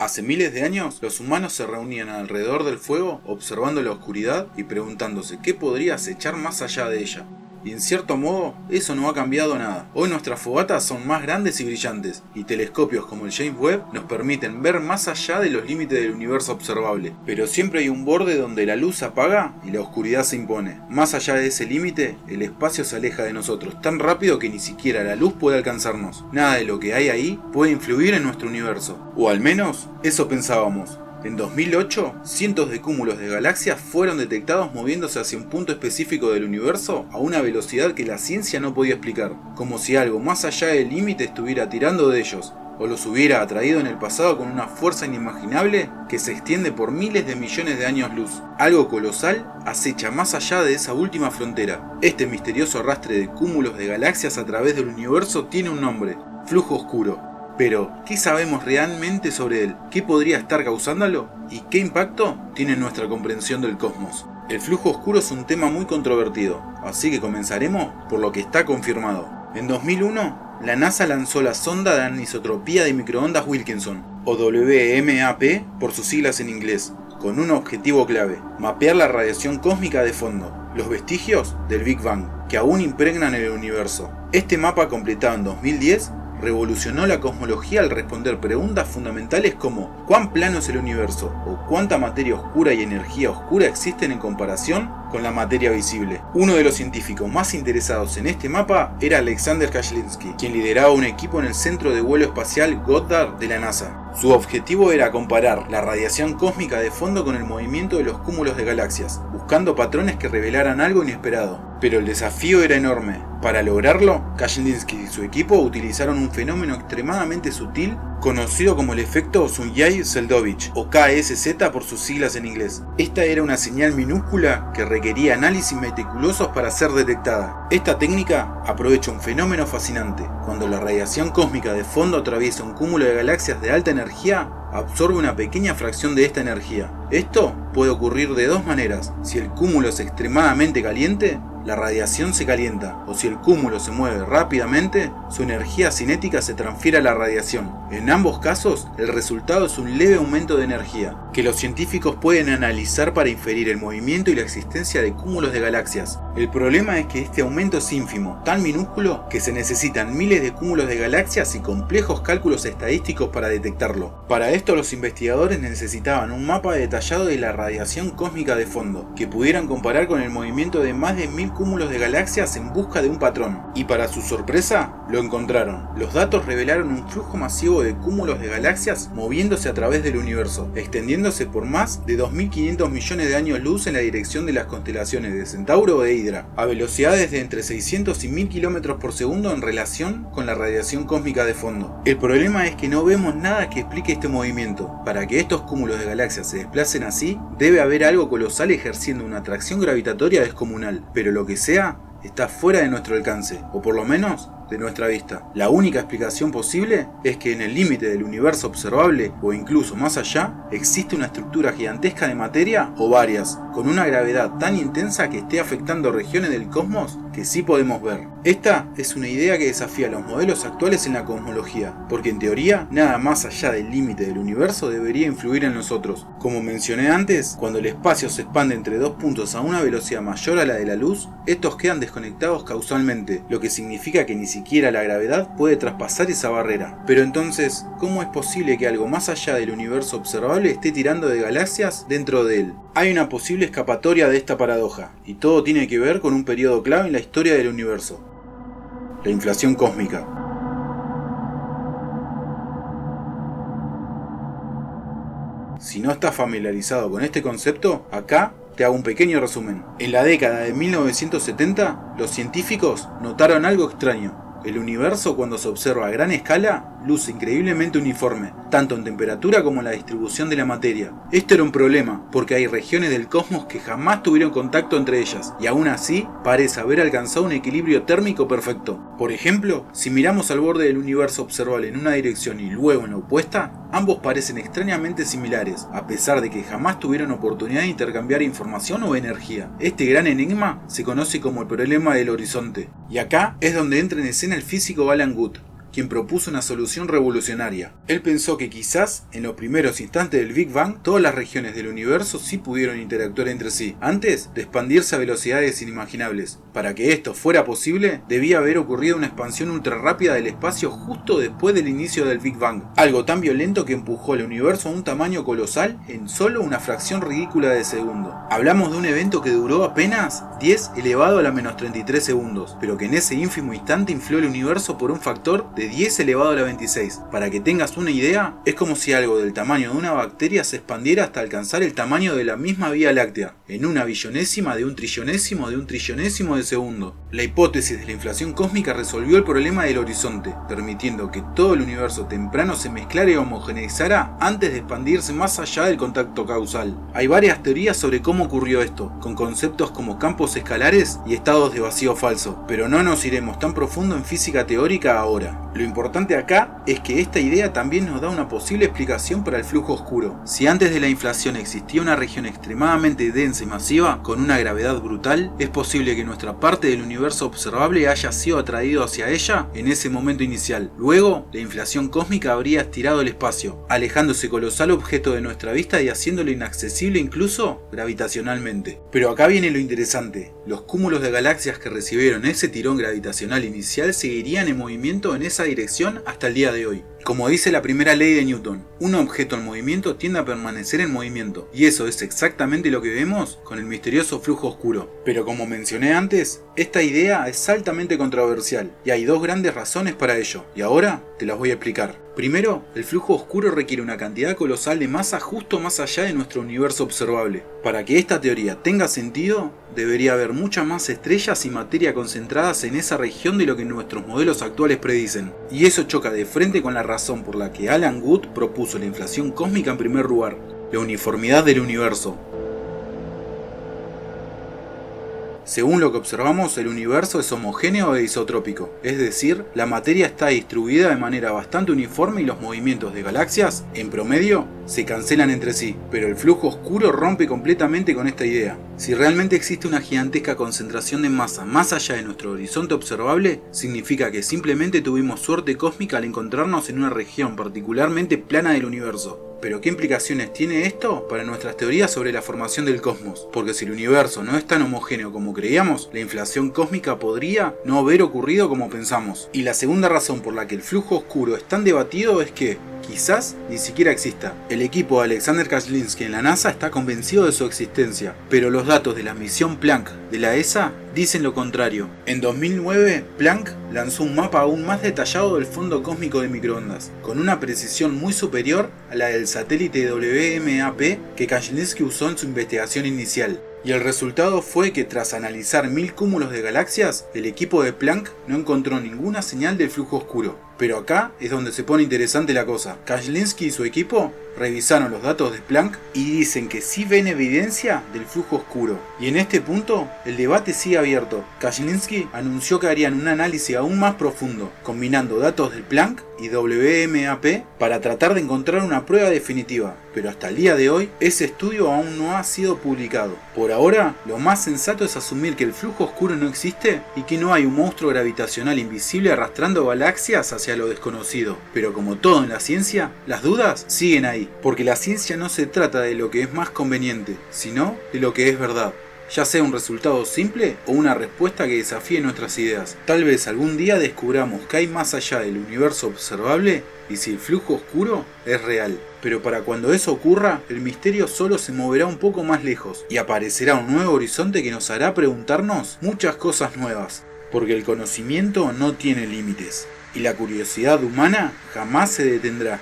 Hace miles de años, los humanos se reunían alrededor del fuego, observando la oscuridad y preguntándose qué podría acechar más allá de ella. Y en cierto modo, eso no ha cambiado nada. Hoy nuestras fogatas son más grandes y brillantes, y telescopios como el James Webb nos permiten ver más allá de los límites del universo observable. Pero siempre hay un borde donde la luz se apaga y la oscuridad se impone. Más allá de ese límite, el espacio se aleja de nosotros tan rápido que ni siquiera la luz puede alcanzarnos. Nada de lo que hay ahí puede influir en nuestro universo. O al menos, eso pensábamos. En 2008, cientos de cúmulos de galaxias fueron detectados moviéndose hacia un punto específico del universo a una velocidad que la ciencia no podía explicar, como si algo más allá del límite estuviera tirando de ellos, o los hubiera atraído en el pasado con una fuerza inimaginable que se extiende por miles de millones de años luz. Algo colosal acecha más allá de esa última frontera. Este misterioso arrastre de cúmulos de galaxias a través del universo tiene un nombre: flujo oscuro. Pero, ¿qué sabemos realmente sobre él? ¿Qué podría estar causándolo? ¿Y qué impacto tiene en nuestra comprensión del cosmos? El flujo oscuro es un tema muy controvertido, así que comenzaremos por lo que está confirmado. En 2001, la NASA lanzó la sonda de anisotropía de microondas Wilkinson, o WMAP por sus siglas en inglés, con un objetivo clave: mapear la radiación cósmica de fondo, los vestigios del Big Bang, que aún impregnan el universo. Este mapa, completado en 2010, revolucionó la cosmología al responder preguntas fundamentales como ¿cuán plano es el universo? O ¿cuánta materia oscura y energía oscura existen en comparación con la materia visible? Uno de los científicos más interesados en este mapa era Alexander Kashlinsky, quien lideraba un equipo en el Centro de Vuelo Espacial Goddard de la NASA. Su objetivo era comparar la radiación cósmica de fondo con el movimiento de los cúmulos de galaxias, buscando patrones que revelaran algo inesperado. Pero el desafío era enorme. Para lograrlo, Kashlinsky y su equipo utilizaron un fenómeno extremadamente sutil conocido como el efecto Sunyaev-Zeldovich, o KSZ por sus siglas en inglés. Esta era una señal minúscula que requería análisis meticulosos para ser detectada. Esta técnica aprovecha un fenómeno fascinante: cuando la radiación cósmica de fondo atraviesa un cúmulo de galaxias de alta energía, absorbe una pequeña fracción de esta energía. Esto puede ocurrir de dos maneras: si el cúmulo es extremadamente caliente, la radiación se calienta, o si el cúmulo se mueve rápidamente, su energía cinética se transfiere a la radiación. En ambos casos, el resultado es un leve aumento de energía, que los científicos pueden analizar para inferir el movimiento y la existencia de cúmulos de galaxias. El problema es que este aumento es ínfimo, tan minúsculo que se necesitan miles de cúmulos de galaxias y complejos cálculos estadísticos para detectarlo. Para esto, los investigadores necesitaban un mapa detallado de la radiación cósmica de fondo, que pudieran comparar con el movimiento de más de 1000 cúmulos de galaxias en busca de un patrón. Y para su sorpresa, lo encontraron. Los datos revelaron un flujo masivo de cúmulos de galaxias moviéndose a través del universo, extendiéndose por más de 2500 millones de años luz en la dirección de las constelaciones de Centauro e Hidra, a velocidades de entre 600 y 1000 km por segundo en relación con la radiación cósmica de fondo. El problema es que no vemos nada que explique este movimiento. Para que estos cúmulos de galaxias se desplacen así, debe haber algo colosal ejerciendo una atracción gravitatoria descomunal, pero lo que sea está fuera de nuestro alcance, o por lo menos de nuestra vista. La única explicación posible es que en el límite del universo observable, o incluso más allá, existe una estructura gigantesca de materia, o varias, con una gravedad tan intensa que esté afectando regiones del cosmos que sí podemos ver. Esta es una idea que desafía los modelos actuales en la cosmología, porque en teoría, nada más allá del límite del universo debería influir en nosotros. Como mencioné antes, cuando el espacio se expande entre dos puntos a una velocidad mayor a la de la luz, estos quedan desconectados causalmente, lo que significa que ni siquiera la gravedad puede traspasar esa barrera. Pero entonces, ¿cómo es posible que algo más allá del universo observable esté tirando de galaxias dentro de él? Hay una posible escapatoria de esta paradoja, y todo tiene que ver con un periodo clave en la historia del universo: la inflación cósmica. Si no estás familiarizado con este concepto, acá te hago un pequeño resumen. En la década de 1970, los científicos notaron algo extraño. El universo, cuando se observa a gran escala, luce increíblemente uniforme, tanto en temperatura como en la distribución de la materia. Esto era un problema, porque hay regiones del cosmos que jamás tuvieron contacto entre ellas, y aún así parece haber alcanzado un equilibrio térmico perfecto. Por ejemplo, si miramos al borde del universo observable en una dirección y luego en la opuesta, ambos parecen extrañamente similares, a pesar de que jamás tuvieron oportunidad de intercambiar información o energía. Este gran enigma se conoce como el problema del horizonte, y acá es donde entra en escena el físico Alan Guth, quien propuso una solución revolucionaria. Él pensó que quizás, en los primeros instantes del Big Bang, todas las regiones del universo sí pudieron interactuar entre sí, antes de expandirse a velocidades inimaginables. Para que esto fuera posible, debía haber ocurrido una expansión ultra rápida del espacio justo después del inicio del Big Bang, algo tan violento que empujó el universo a un tamaño colosal en solo una fracción ridícula de segundo. Hablamos de un evento que duró apenas 10 elevado a la menos 33 segundos, pero que en ese ínfimo instante infló el universo por un factor de 10 elevado a la 26. Para que tengas una idea, es como si algo del tamaño de una bacteria se expandiera hasta alcanzar el tamaño de la misma Vía Láctea, en una billonésima de un trillonésimo de segundo. La hipótesis de la inflación cósmica resolvió el problema del horizonte, permitiendo que todo el universo temprano se mezclara y homogeneizara antes de expandirse más allá del contacto causal. Hay varias teorías sobre cómo ocurrió esto, con conceptos como campos escalares y estados de vacío falso, pero no nos iremos tan profundo en física teórica ahora. Lo importante acá es que esta idea también nos da una posible explicación para el flujo oscuro. Si antes de la inflación existía una región extremadamente densa y masiva, con una gravedad brutal, es posible que nuestra parte del universo observable haya sido atraído hacia ella en ese momento inicial. Luego, la inflación cósmica habría estirado el espacio, alejando ese colosal objeto de nuestra vista y haciéndolo inaccesible incluso gravitacionalmente. Pero acá viene lo interesante. Los cúmulos de galaxias que recibieron ese tirón gravitacional inicial seguirían en movimiento en esa dirección hasta el día de hoy. Como dice la primera ley de Newton, un objeto en movimiento tiende a permanecer en movimiento, y eso es exactamente lo que vemos con el misterioso flujo oscuro. Pero como mencioné antes, esta idea es altamente controversial, y hay dos grandes razones para ello, y ahora te las voy a explicar. Primero, el flujo oscuro requiere una cantidad colosal de masa justo más allá de nuestro universo observable. Para que esta teoría tenga sentido, debería haber muchas más estrellas y materia concentradas en esa región de lo que nuestros modelos actuales predicen. Y eso choca de frente con la razón por la que Alan Guth propuso la inflación cósmica en primer lugar: la uniformidad del universo. Según lo que observamos, el universo es homogéneo e isotrópico, es decir, la materia está distribuida de manera bastante uniforme y los movimientos de galaxias, en promedio, se cancelan entre sí, pero el flujo oscuro rompe completamente con esta idea. Si realmente existe una gigantesca concentración de masa más allá de nuestro horizonte observable, significa que simplemente tuvimos suerte cósmica al encontrarnos en una región particularmente plana del universo. Pero ¿qué implicaciones tiene esto para nuestras teorías sobre la formación del cosmos? Porque si el universo no es tan homogéneo como creíamos, la inflación cósmica podría no haber ocurrido como pensamos. Y la segunda razón por la que el flujo oscuro es tan debatido es que quizás ni siquiera exista. El equipo de Alexander Kashlinsky en la NASA está convencido de su existencia, pero los datos de la misión Planck de la ESA dicen lo contrario. En 2009, Planck lanzó un mapa aún más detallado del fondo cósmico de microondas, con una precisión muy superior a la del satélite WMAP que Kashlinsky usó en su investigación inicial. Y el resultado fue que tras analizar 1000 cúmulos de galaxias, el equipo de Planck no encontró ninguna señal del flujo oscuro. Pero acá es donde se pone interesante la cosa. Kashlinsky y su equipo revisaron los datos de Planck y dicen que sí ven evidencia del flujo oscuro. Y en este punto, el debate sigue abierto. Kashlinsky anunció que harían un análisis aún más profundo, combinando datos de Planck y WMAP para tratar de encontrar una prueba definitiva. Pero hasta el día de hoy, ese estudio aún no ha sido publicado. Por ahora, lo más sensato es asumir que el flujo oscuro no existe y que no hay un monstruo gravitacional invisible arrastrando galaxias hacia lo desconocido. Pero como todo en la ciencia, las dudas siguen ahí, porque la ciencia no se trata de lo que es más conveniente, sino de lo que es verdad. Ya sea un resultado simple o una respuesta que desafíe nuestras ideas. Tal vez algún día descubramos que hay más allá del universo observable y si el flujo oscuro es real. Pero para cuando eso ocurra, el misterio solo se moverá un poco más lejos y aparecerá un nuevo horizonte que nos hará preguntarnos muchas cosas nuevas. Porque el conocimiento no tiene límites y la curiosidad humana jamás se detendrá.